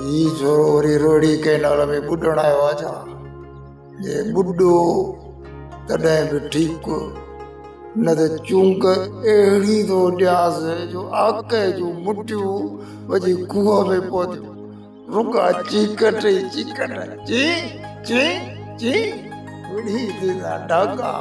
ई छोरो वरी रोड़ी कैनाल में बुॾण आयो आहे छा? जे बुॾो तॾहिं बि ठीकु, न त चूंक अहिड़ी थो ॾियांसि जो आके जूं मुठियूं वॼी खूह में पहुतियूं। रुका चीकट ई चीकट, ची ची ची विढ़ी थींदा ढाका।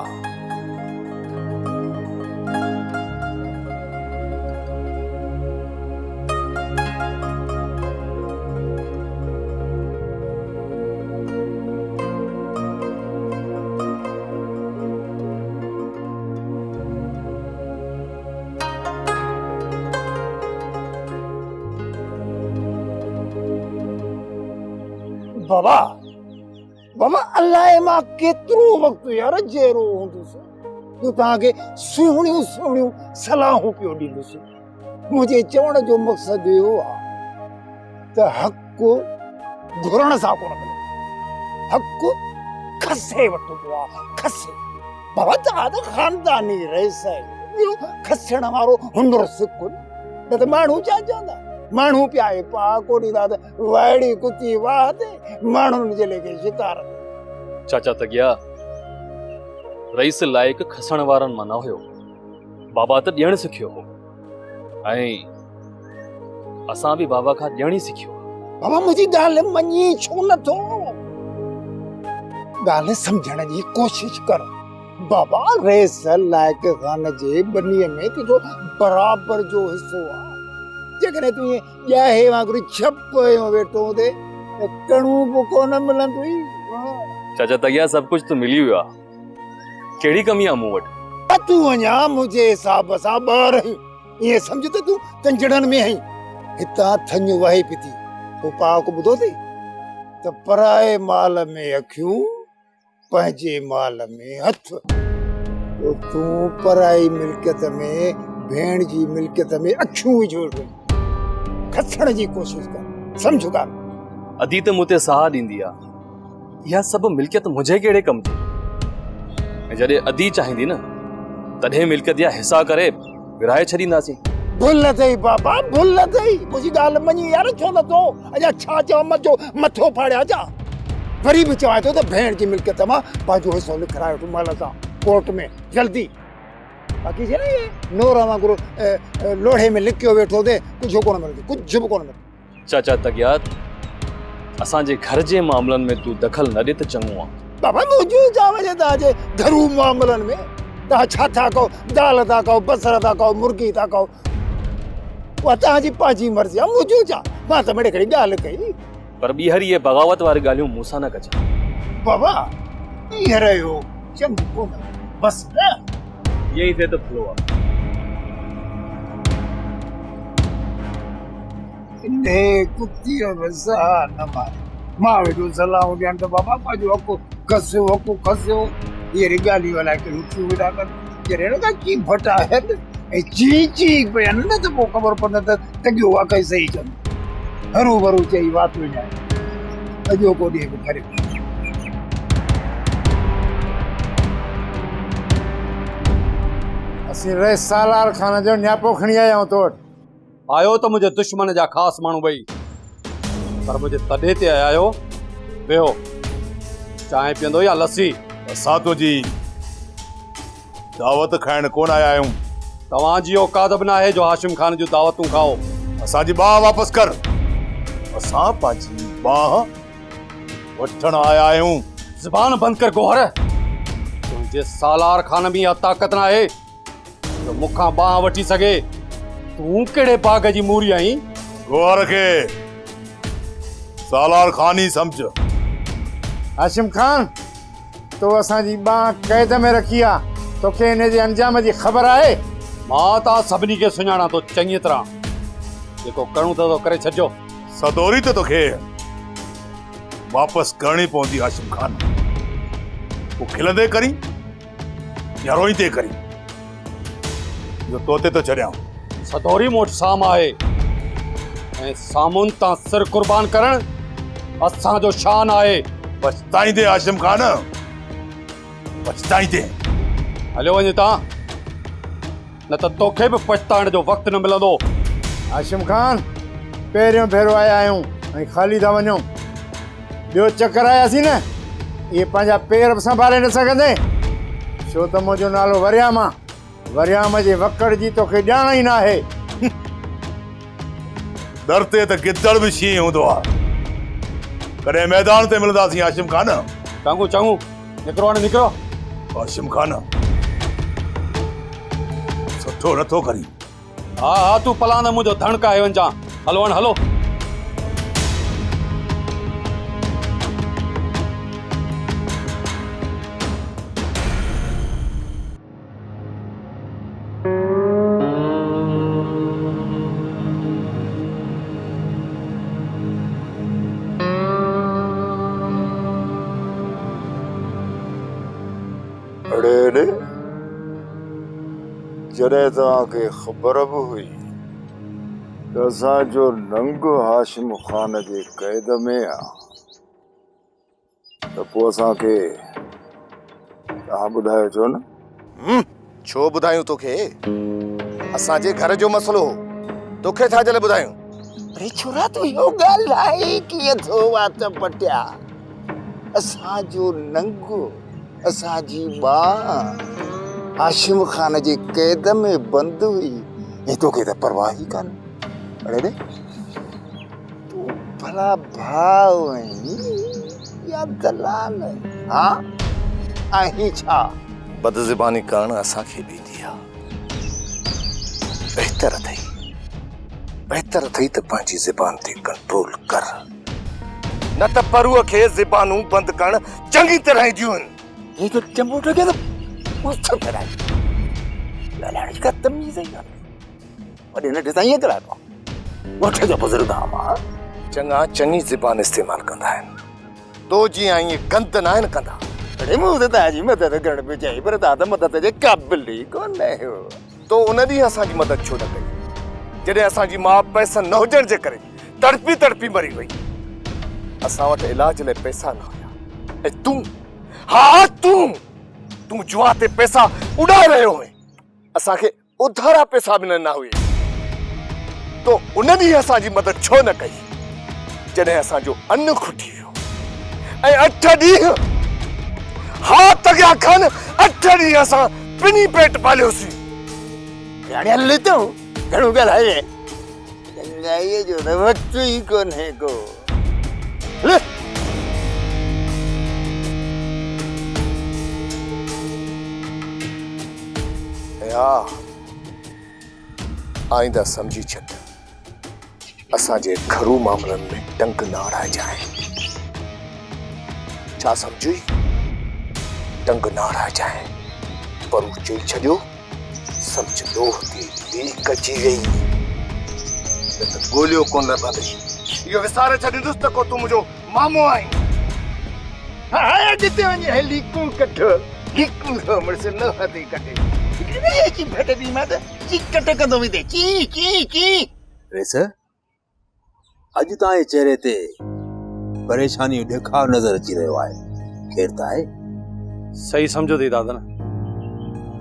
बाबा बाबा अल्लाह मां केतिरो वक़्तु यार जेरो हूंदुसि जो तव्हांखे सुहिणियूं सुहिणियूं सलाहूं पियो ॾींदुसि। मुंहिंजे चवण जो मक़सदु इहो आहे त हक़ु घुरण सां कोन मिले, हक़ु खसे वठिबो आहे, खसे। बाबा तव्हां त ख़ानदानी रहीस आहियो, खसण वारो हुनुर सिखो, न त माण्हू छा चवंदा? माण्हू पिया पा कोॾींदा त वाइड़ी कुती वाह ते माण्हुनि जे लेखे शिकार। चाचा तगिया रईस लाइक़ खसण वारनि मां न हुयो, बाबा त ॾियण सिखियो हो ऐं असां बि बाबा खां ॾियण ई सिखियो। बाबा मुंहिंजी ॻाल्हि मञी छो नथो? ॻाल्हि सम्झण जी कोशिश कर। बाबा रेस लाइक़ खान जे बनीअ में तुंहिंजो बराबर जो हिसो आहे। जेकॾहिं तूं ॼाहे वांगुरु छप वेठो हूंदे त कणूं बि कोन मिलंदुई। चाचा तगिया सब कुछ तो मिली वियो आहे, कहिड़ी कमी आहे मूं वटि? तूं अञा मुंहिंजे हिसाब सां ॿार आहीं, ईअं सम्झ त तूं तंजड़नि में आहीं। हितां थञ वहे पई थी, पोइ पाक ॿुधो थी त पराए माल में अखियूं, पंहिंजे माल में हथ। तूं पराई मिल्कियत में, भेण जी मिल्कियत में अखियूं विझो वेठो, खसण जी कोशिश कर। सम्झो ॻाल्हि? अदी त मूं ते साह ॾींदी आहे, इहा सभु मिल्कियत मुंहिंजे कहिड़े कम जी? ऐं जॾहिं अदी चाहींदी न तॾहिं मिल्कियत जा हिसा करे विराए छॾींदासीं। भुल अथई बाबा, भुल अथई। मुंहिंजी ॻाल्हि मञी यार, छो नथो? अञा छा चवां, मजो मथो फाड़िया छा? वरी बि चवां थो त भेण जी मिल्कियत मां पंहिंजो हिसो लिखाराए वठो महिल सां कोर्ट में, जल्दी। बाक़ी छा न नोर वांगुरु लोढ़े में लिखियो वेठो थिए, कुझु कोन मिलंदो, कुझु बि कोन मिलंदो। चाचा तगियात असांजे घर जे मामलनि में तूं दखल न ॾे त चङो आहे। बाबा मुंहिंजो छा वजह तव्हांजे घरू मामलनि में? तव्हां छा था कहो? दाल था कहो, बसर था कहो, मुर्गी था कहो, उहा तव्हांजी पंहिंजी मर्ज़ी आहे। मुंहिंजो छा? मां त मिड़े हिकिड़ी ॻाल्हि कई। पर ॿीहर इहे बग़ावत वारी ॻाल्हियूं मूंसां न कजां। बाबा ॿीहर इहो चङो कोन, बसि न यही थे तो फ्लो आहे। इन्हे कुत्तीअ वसा न मारे, मां वेठो सलाहूं ॾियण त बाबा पंहिंजो हक़ु खसियो, हक़ु खसियो। इहे ॻाल्हियूं अलाए कहिड़ियूं थियूं वेठा कनि, जॾहिं का चीक फटा आहिनि ऐं चीक पिया आहिनि न, त पोइ ख़बर पवंदी त तगियो वाकई सही चवंदो। हरू भरू चई वात विञाए अॼो को ॾींहुं बि करे। असीं रेस सालार खान जो न्यापो खणी आया आहियूं तो वटि। आयो त मुंहिंजे दुश्मन जा ख़ासि माण्हू ॿई, पर मुंहिंजे तॾे ते आया आहियो। वेहो, चांहि पीअंदो या लस्सी? असां तुंहिंजी दावत खाइण कोन आया आहियूं। तव्हांजी औकात बि न आहे जो हाशिम खान जूं दावतूं खाओ। असांजी बाह वापसि कर। असां पंहिंजी बाह वठण आया आहियूं। ज़बान बंदि कर गोहर। तुंहिंजे सालार खान में इहा ताक़त न आहे जो मूंखां बाह वठी सघे। तूं कहिड़े बाग़ जी मूरी आहीं? गोहर खे सालार खान ई सम्झ। हाशिम खान, तो असांजी बाह क़ैद में रखी आहे, तोखे हिन जे अंजाम जी ख़बर आहे? मां तव्हां सभिनी खे सुञाणा थो चङी तरह। जेको करूं था तो करे छॾिजो। सदोरी त तोखे वापसि करणी पवंदी हाशिम खान। तूं खिलंदे करी या रोईंदे करी, जो तोते तो छॾियां। सदोरी मोट साम आहे ऐं सामुन तां सिर कुर्बान करण असांजो शान आहे। पछताईंदे हाशिम खान, पछताईंदे। हलियो वञे तव्हां, न त तोखे बि पछताइण जो वक़्तु न मिलंदो। हाशिम खान, पहिरियों भेरो आया आहियूं ऐं खाली था वञूं। ॿियो चकर आयासीं न, इहे पंहिंजा पेर बि संभाले न सघंदे, छो त मुंहिंजो नालो वरियाम आहे। वरियाम जे वकड़ जी तोखे ॼाण ई न आहे। दर ते त गिदड़ बि शींहुं हूंदो आहे। कॾहिं मैदान ते मिलंदासीं हाशिम खान। चङो चङो, निकिरो हाणे निकिरो। हाशिम खान सुठो नथो करी। हा हा, तूं पलान मुंहिंजो धणक आहे वञा। हलो हाणे हलो। अड़े जॾहिं तव्हांखे ख़बर बि हुई त असांजो नंग हाशिम खान जे क़ैद में आहे, त पोइ असांखे तव्हां ॿुधायो छो न? छो ॿुधायूं तोखे? असांजे घर जो मसलो हो, तोखे छा जे लाइ ॿुधायूं? अरे छोरा तूं इहो ॻाल्हाए कीअं थो वात पटिया? असांजो नंगो, असांजी मां हाशिम खान जे क़ैद में बंदि हुई, ऐं तोखे त परवाह ई कान। अरे तूं भला भाउ आहीं या दलाल आहीं? हा आहीं छा? बदज़बानी करणु असांखे बि ईंदी आहे। बहितर अथई त पंहिंजी ज़बान ते कंट्रोल कर, न त परूअ खे ज़बानूं बंदि करणु चङी तरह ईंदियूं आहिनि। ये तो चंबो टके तो मस्त करा लड़ाई का तमीज है यार। और इन्हें डिजाइन करा दो वो ठेका बुजुर्ग आमा चङा चङी ज़बान इस्तेमाल कंदा आहिनि, तो जीअं आई गंद न आहिनि कंदा। अरे मुंह ते ताजी मदद करण पे चाहिए पर दादा मदद जे काबिल ही कोन हो। तो उन ॾींहुं असांजी मदद छो न कई जॾहिं असांजी माउ पैसा न हुजण जे करे तड़पी तड़पी मरी वई? असां वटि इलाज लाइ पैसा न हुया, ऐं तूं, हा तूं जुआ ते पैसा उॾाए रहियो हुए। असांखे उधारा पैसा बि न हुए, तो उन ॾींहुं असांजी मदद छो न कई जॾहिं असांजो अन्न खुटी वियो? ऐं 8 ॾींहं, हा तॻिया खन, 8 ॾींहं असां पिनी पेट पालियोसीं। यानी हल लेते हूँ घणो ॻाल्हाए चङाईअ जो न वक़्त ई कोन्हे को। ले या आइंदा समझी छॾ, असांजे घरू मामलनि में टंग न अड़ाइजांइ। छा सम्झी? टंग न अड़ाइजांइ। परू चई छॾियो, सम्झ लोह ती लीक अची वई, न त गोलियो कोन लभंदई। इहो विसारे छॾींदुसि त को तूं मुंहिंजो मामो आहीं। हाँ जिते वञे लीकू कठो लीकू हो मुड़स लोह ते कटे ये की फटे दी मत ची कट कंदो विदे ची ची ची। रेस अॼु तव्हांजे चेहरे ते परेशानी ॾेखाव नज़र अची रहियो आहे, केरु त आहे? सही सम्झो थी दादा न,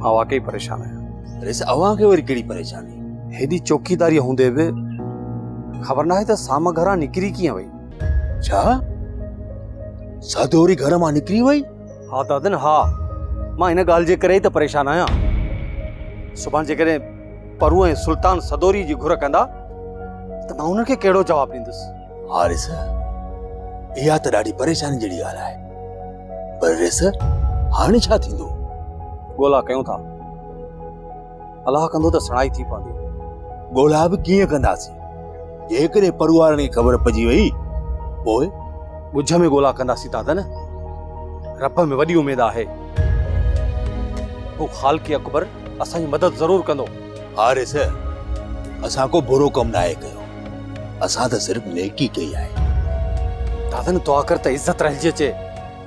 मां वाकई परेशान आहियां। रेस अव्हां खे वरी कहिड़ी परेशानी? हेॾी चौकीदारी हूंदे बि ख़बर न आहे त साम घरां निकिरी कीअं वई। छा सदोरी घर मां निकिरी वई? हा दादन हा, मां हिन ॻाल्हि जे करे ई त परेशान आहियां। सुभाणे जेकॾहिं परू ऐं सुल्तान सदोरी जी घुर कंदा त मां उनखे कहिड़ो जवाबु ॾींदुसि? हा रेस, इहा त ॾाढी परेशानी जहिड़ी ॻाल्हि आहे, पर रेस हाणे छा थींदो? ॻोल्हा कयूं था, अलाह कंदो त सणाई थी पवंदी। ॻोल्हा बि कीअं कंदासीं? जेकॾहिं परिवारनि खे ख़बर पइजी वई पोइ? ॿुझ में ॻोल्हा कंदासीं दादा न, रब में वॾी उमेद आहे। हू ख़ालिक़ अकबर असांजी मदद ज़रूर कंदो। हा रेस, असां को बुरो कमु न आहे कयो, असां त सिर्फ़ु नेकी कई आहे। दादा न दुआ कर त इज़त रहिजी अचे,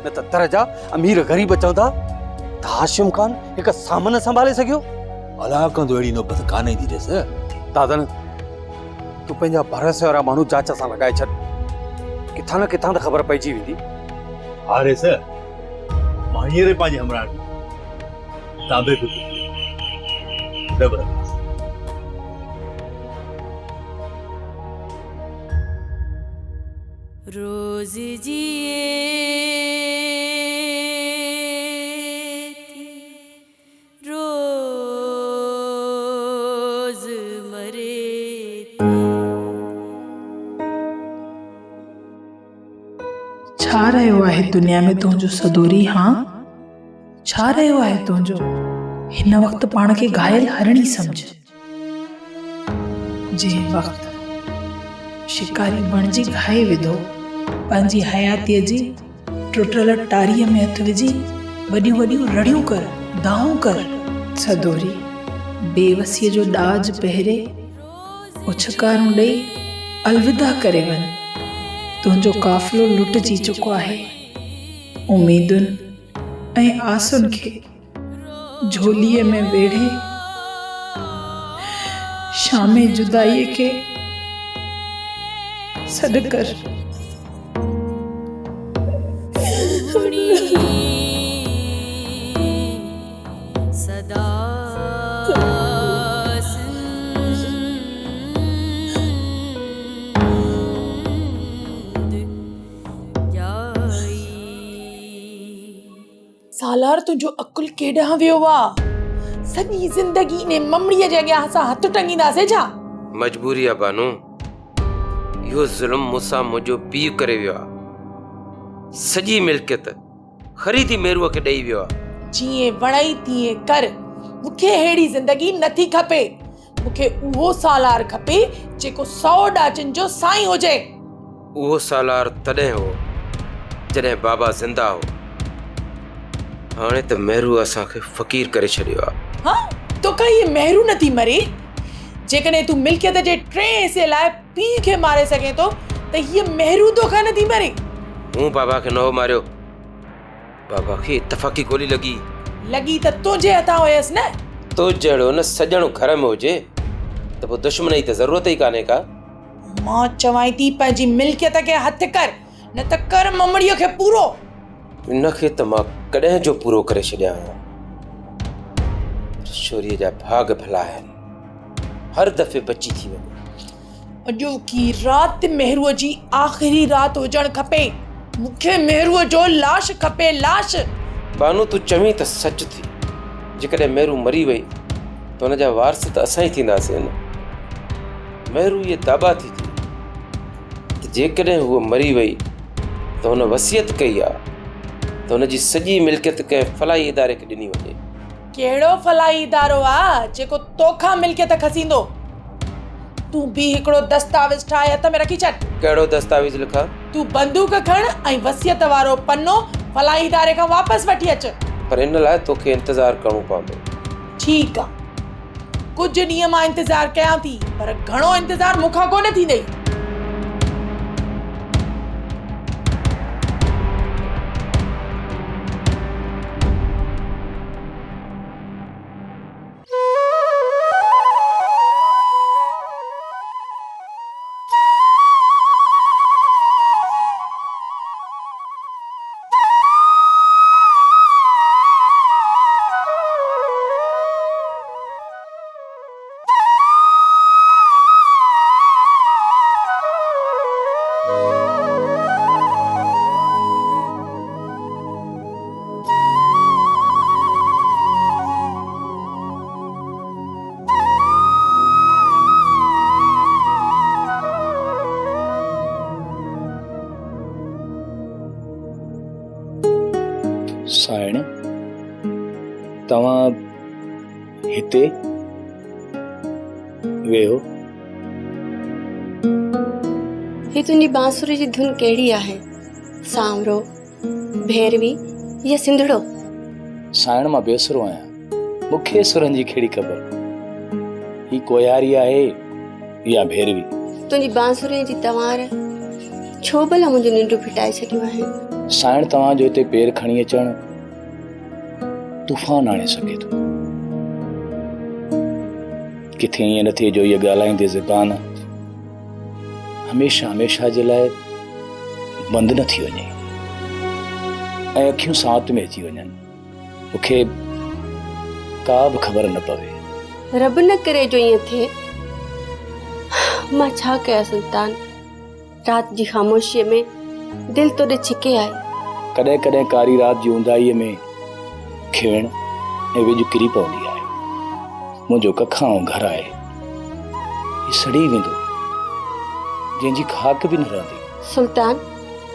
न त दरजा अमीर ग़रीब चवंदा त हाशिम खान हिकु सामान संभाले सघियो। अलाह कंदो अहिड़ी नौबत कान ईंदी रेस। दादा न तूं पंहिंजा भरोसे वारा माण्हू जांच सां लॻाए छॾ, किथां न किथां त ख़बर पइजी वेंदी। हा रेस, मां हींअर पंहिंजे हमरा तव्हां बेफ़िक्र रब रब। रोज जिए थी, रोज मरे थी। छा रहियो आहे दुनिया में तुंहिंजो सदोरी? हाँ, छा रहियो आहे तुंहिंजो? हिन वक़्तु पाण खे घायल हरणी सम्झ। जंहिं वक़्तु शिकारी बणिजी घाए विधो, पंहिंजी हयातीअ जी टुटल टारीअ में हथ विझी वॾियूं वॾियूं रड़ियूं कर, दाऊं कर। सदोरी बेवसीअ जो ॾाज पहिरे उछकारूं ॾेई अलविदा करे वञ। तुंहिंजो काफ़िलो लुटिजी चुको आहे। उमीदुनि ऐं आसुनि खे झोलीअ में वेढ़े शामे जुदाईअ खे सॾु कर। सदा सालार तुंहिंजो अकुल केॾांहुं वियो आहे? सॼी ज़िंदगी ने ममड़ीअ जे अॻियां असां हथ टंगींदासीं छा? मजबूरी आहे बानू, इहो ज़ुल्म मूंसां मुंहिंजो पीउ करे वियो आहे। सॼी मिल्कियत ख़रीदी मेरूअ खे ॾेई वियो आहे। जीअं वणई तीअं कर। मूंखे अहिड़ी ज़िंदगी नथी खपे। मूंखे उहो सालार खपे जेको 100 ॾाचनि जो साईं हुजे। उहो सालार तॾहिं हो जॾहिं बाबा ज़िंदा हो। हाणे त मेरू असांखे फ़क़ीर करे छॾियो आहे। हाँ, तोखां हीअ मेहरू नथी मरे? जेकॾहिं तूं मिल्कियत जे 3 हिसे लाइ पीउ खे मारे सघे थो त हीअ मेहरू तोखां नथी मरे? मूं बाबा खे न हो मारियो, बाबा खे इत्तफ़ाक़ी गोली लॻी त तुंहिंजे हथां हुयसि न। तो जहिड़ो न सॼणो घर में हुजे त पोइ दुश्मन जी त ज़रूरत ई कान्हे का। मां चवां थी पंहिंजी मिल्कियत खे हथ कर, न त कर ममड़ीअ खे पूरो। इनखे त मां कॾहिं जो पूरो करे छॾिया आहियां। छोरीअ जा भाग भला आहिनि, हर दफ़े बची थी वञे। अॼोकी राति मेहरूअ जी आख़िरी राति हुजणु खपे। मूंखे मेहरूअ जो लाश खपे, लाश। बानू तूं चवीं त सच थी। जेकॾहिं मेरू मरी वई त हुन जा वारस त असां ई थींदासीं न। मेरू इहे दाबा थी थी त जेकॾहिं हूअ मरी वई त हुन वसियत कई आहे त हुनजी सॼी मिल्कियत कंहिं फलाई इदारे खे ॾिनी वञे। कहिड़ो फलाई इदारो आहे जेको तोखां मिल्कियत खसींदो? तूं बि हिकिड़ो दस्तावेज़ ठाहे हथ में रखी छॾ। कहिड़ो दस्तावेज़ लिखां? तूं बंदूक खण ऐं वसियत वारो पनो फलाई इदारे खां वापसि वठी अच। पर इन लाइ तोखे इंतज़ारु करिणो पवंदो। ठीकु आहे, कुझु ॾींहं मां इंतज़ारु कयां थी, पर घणो इंतज़ारु मूंखां कोन थींदई। साइण तव्हां हिते वेहो। ही तुंहिंजी बांसुरी जी धुन कहिड़ी आहे? सांवरो, भैरवी या सिंधड़ो? साइण मां बेसुरो आहियां, मूंखे सुरनि जी कहिड़ी ख़बर। ही कोयारी आहे या भैरवी? तुंहिंजी बांसुरी जी तवार छो भला मुंहिंजो निंड फिटाए छॾियो आहे? साइण तव्हांजो हिते पेर खणी अचणु तूफ़ान आणे सघे थो। किथे ईअं न थिए जो इहा ॻाल्हाईंदे ज़बान हमेशह हमेशह जे लाइ बंदि न थी वञे ऐं अखियूं साथ में अची वञनि। मूंखे का बि ख़बर न पवे। रब न करे जो ईअं थिए। मां छा कयां सुल्तान? रात जी ख़ामोशीअ में दिल तो छिके आहे। कॾहिं कॾहिं कारी राति जी ऊंदाईअ में खिवण ऐं विझ किरी पवंदी आहे। मुंहिंजो कखां घर आहे, ही सड़ी वेंदो, जंहिंजी खाक बि न रहंदी। सुल्तान,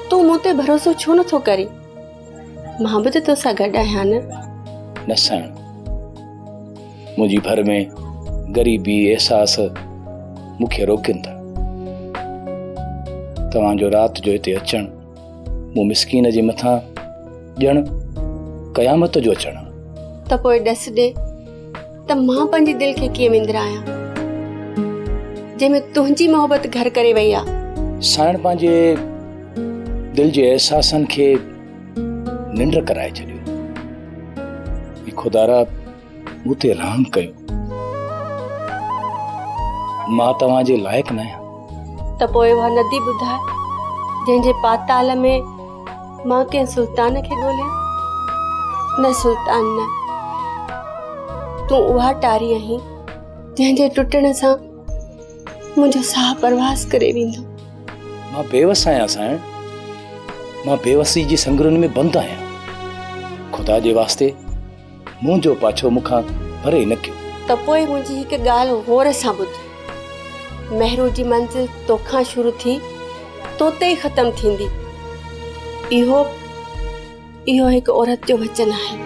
तूं मूं ते भरोसो छो नथो करी? मां बि त तोसां गॾु आहियां न। न साण, मुंहिंजी भर में ग़रीबी एहसास मूंखे रोकनि था। तव्हांजो राति जो हिते अचणु मूं मिसकीन जे मथां ॼण क़यामत जो अचणु। त पोइ ॾस ॾे त मां पंहिंजी दिलि खे कीअं विंदरायां जंहिंमें तुंहिंजी मोहबत घर करे वई आहे। साण पंहिंजे दिल जे एहसासनि खे निंड कराए छॾियो। खुदारा मूं ते रहम कयो। मां तव्हांजे लाइक़ु न आहियां। त पोइ उहा नदी ॿुधाए जंहिंजे पाताल में मां कंहिं सुल्तान खे ॻोल्हियां। न सुल्तान न, तूं उहा टारी आहीं जंहिंजे टुटण सां मुंहिंजो साह परवास करे वेंदो। मां बेवस आहियां साईं, मां बेवसी जी संगरुनि में बंदि आहियां। खुदा जे वास्ते मुंहिंजो पाछो मूंखां परे न कयो। त पोइ मुंहिंजी हिकु ॻाल्हि गौर सां ॿुध। महरू जी मंज़िल तोखां शुरू थी तोते ई ख़तम थींदी। इहो हिकु औरत जो वचन आहे।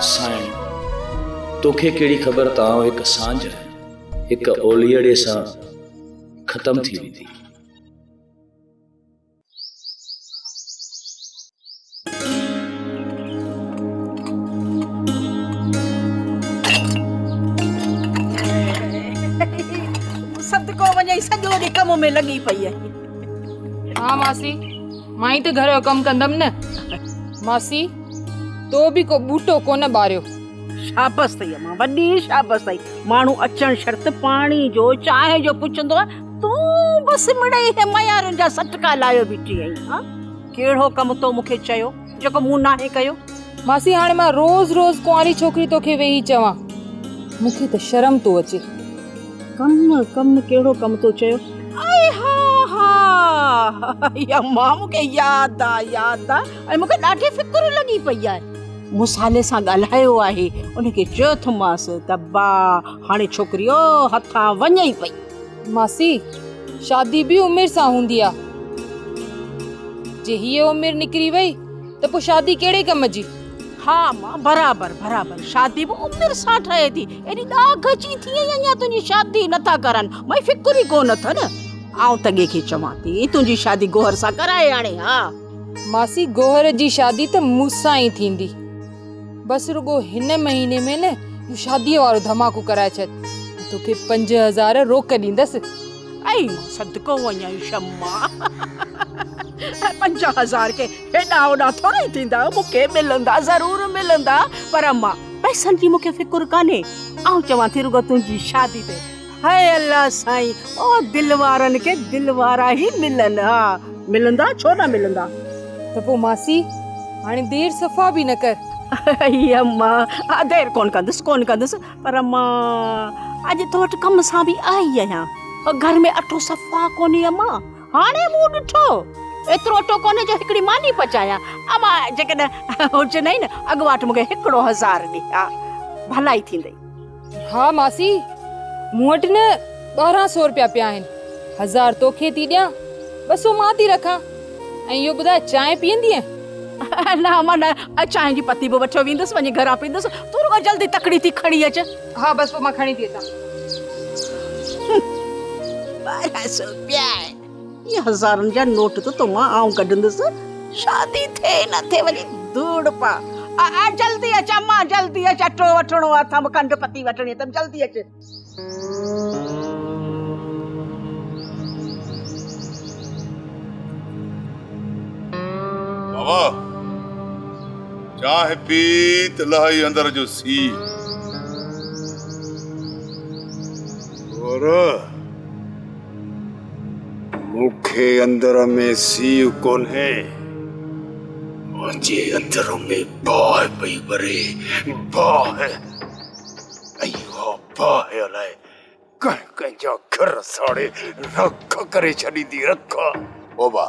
साईं, तोखे कहिड़ी ख़बर त हिकु सांझ हिकु ओलियड़े सां ख़तम थी वेंदी। सदको वञे सॼो ॾींहुं कम में लॻी पई आहे। हाँ मासी, मां ई त घर जो कमु कंदमि न। मासी, तो बि को बूटो कोन ॿारियो। शाबस अथई अम्मा, वॾी शाबस अथई। माण्हू अचणु शर्त पाणी जो चांहि जो पुछंदो आहे, तूं बसि मिड़ई मयारुनि जा सटका लायो बीठी आहीं। हा, कहिड़ो कमु तो मूंखे चयो जेको मूं नाहे कयो? मासी, हाणे मां रोज़ रोज़ कुंवारी छोकिरी तोखे वेही चवां, मूंखे त शर्म तो अचे। कमु कहिड़ो कमु तो चयो? अरे हा अम्मा, मूंखे यादि आहे ऐं मूंखे ॾाढी फिक्र लॻी पई आहे। मूं साले सां ॻाल्हायो आहे, उनखे चयो थोमांसि त हाणे छोकिरियो हथां वञे ई पई। मासी, शादी बि उमिरि सां हूंदी आहे। जे हीअ उमिरि निकिरी वई त पोइ शादी कहिड़े कम जी? हा मां, बराबर शादी बि उमिरि सां ठहे थी। एॾी ॾाघची थी अञा तुंहिंजी शादी नथा करनि, मां फिक्र ई कोन अथन। आउं तॻे खे चवां थी तुंहिंजी शादी गोहर सां कराए हाणे। हा मासी, गोहर जी शादी त मूंसां ई थींदी। बसि रुगो हिन महीने में न शादीअ वारो धमाको कराए छॾ, तोखे 5000 रोक ॾींदसि। ऐं सदको वञाई शम्मा, 5000 के हेॾा होॾा थोड़ा ई थींदा, मूंखे मिलंदा, ज़रूर मिलंदा। पर मां पैसनि जी मूंखे फिक्र कान्हे। आउं चवां थी रुगो तुंहिंजी शादी ते हाय अल्लाह साईं, ओ दिल वारनि खे दिल वारा ई मिलनि। हा मिलंदा, छो न मिलंदा। त पोइ मासी, हाणे देर सफ़ा बि न कर। अम्मा, देर कोन कंदसि, पर मां अॼु तो वटि कम सां बि आई आहियां। घर में अटो सफ़ा कोन्हे अम्मा। हाणे मूं ॾिठो एतिरो अटो कोन्हे जो हिकिड़ी मानी पचायां। अम्मा जेकॾहिं हुजे न अॻुवाट मूंखे 1000 ॾे, हा भलाई थींदई। हा मासी, मूं वटि न 1200 रुपया पिया आहिनि। 1000 तोखे थी ॾियां, 200 मां थी रखां। ऐं इहो ॿुधाए, चांहि पीअंदीअ? न अम्मा न, चांहि जी पती बि वठो वेंदसि, वञी घरां पींदसि। तूं रुगो जल्दी तकड़ी थी खणी अच। हा बसि पोइ मां खणी थी अचां। 1200 रुपया ये 1000 जा नोट तो मां आऊं कढंदसि। शादी थे न थे वञी धूड़ पा। जल्दी अच अम्मा, जल्दी अच। अटो वठणो आहे, थम खंड पती वठणी अथमि, जल्दी अच। बाबा चाहे पीत लहाई अंदर जो सी और मुखे अंदर में सी कौन है। मुझे अंदरों में बाह पई बरे बाह अयो बाह अलाए कंहिंजा घर साड़े रख करे छॾींदी रख बाबा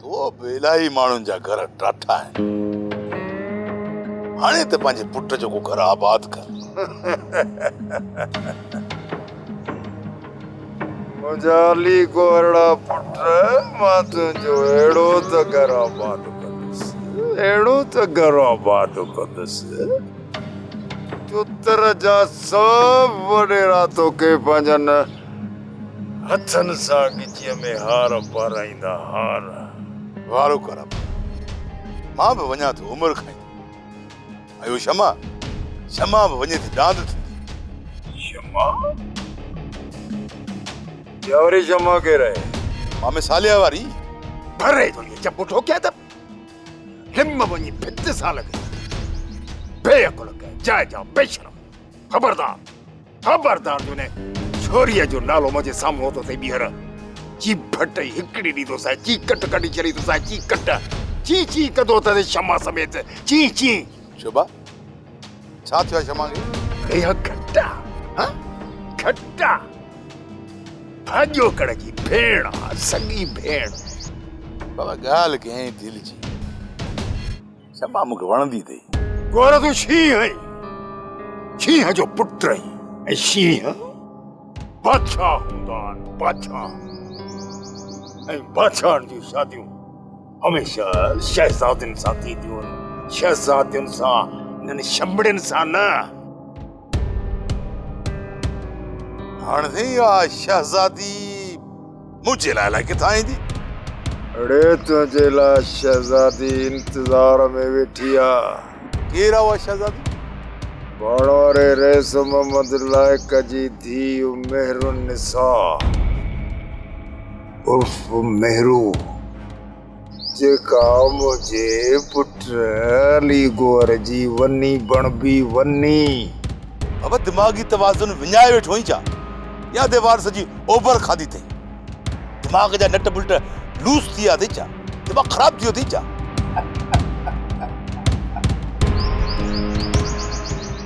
तो बेलाई माण्हुनि जा घर ठाठा आहिनि हाणे त पंहिंजे पुट जो को घर आबाद कर मुंजाली कोरड़ा पुट मां तुंहिंजो अहिड़ो त घर आबाद कंदुसि अहिड़ो त घर आबाद कंदुसि चुतर जा सब वॾेरा तोखे पंहिंजनि हथनि सां गिचीअ में हार पाराईंदा हार वारो कर मां बि वञा थो उमिरि खाईंदो अयो क्षमा क्षमा बि वञे थी डांद थींदी क्षमा यावरी क्षमा केर आहे मां में सालिया वारी भरे तो ये जब उठो क्या तब हिम्म वनी फित साल गई बेअकुल के जाए जाओ बेशरम खबरदार खबरदार तूने छोरिया जो नालो मुझे सामने हो तो ते बिहर ची भट हिकड़ी दी तो साई ची कट कटी चली तो साई ची कट ची ची कदो ते क्षमा समेत ची ची शोभा छा थियो क्षमा के या खट्टा हां खट्टा भाॼो कड़ जी भेण सगी भेण बाबा गाल के दिल जी क्षमा मूंखे वणंदी अथई गोर तूं शींहं जो पुट आहीं ऐं शींहं बादशाह हूंदा आहिनि बादशाह ऐं बादशाहनि जूं शादियूं हमेशह शहज़ादियुनि सां थींदियूं आहिनि शहज़ादियुनि सां इन्हनि छंबड़ियुनि सां न हाणे थी शहज़ादी मुंहिंजे लाइ किथां ईंदी अड़े तुंहिंजे लाइ शहज़ादी इंतज़ार में वेठी आहे केरु आहे उहा शहज़ादी बाणवारे रईस मोहम्मद लाइक जी धीउ मेहरुनिसा उर्फ मेहरू जेका मुंहिंजे पुट अली गोर जी वनी बणबी वनी बाबा दिमाग़ी तवाज़ुन विञाए वेठो ई छा या दीवार सजी ओभर खाधी अथई दिमाग़ जा नट बुल्ट लूस थी विया अथई छा दिमाग़ ख़राब थियो अथई छा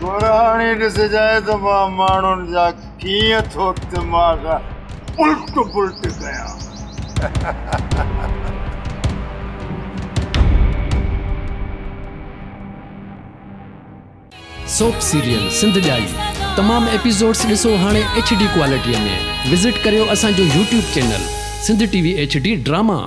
पुराणी ॾिसजाए त मां माण्हुनि जा कीअं थो दिमाग़ उल्ट पुल्ट कयां सोप सीरियल सिंध जाई तमाम एपिसोड्स ॾिसो हाणे HD क्वालिटीअ में विज़िट करियो असांजो YouTube channel Sindh TV HD drama.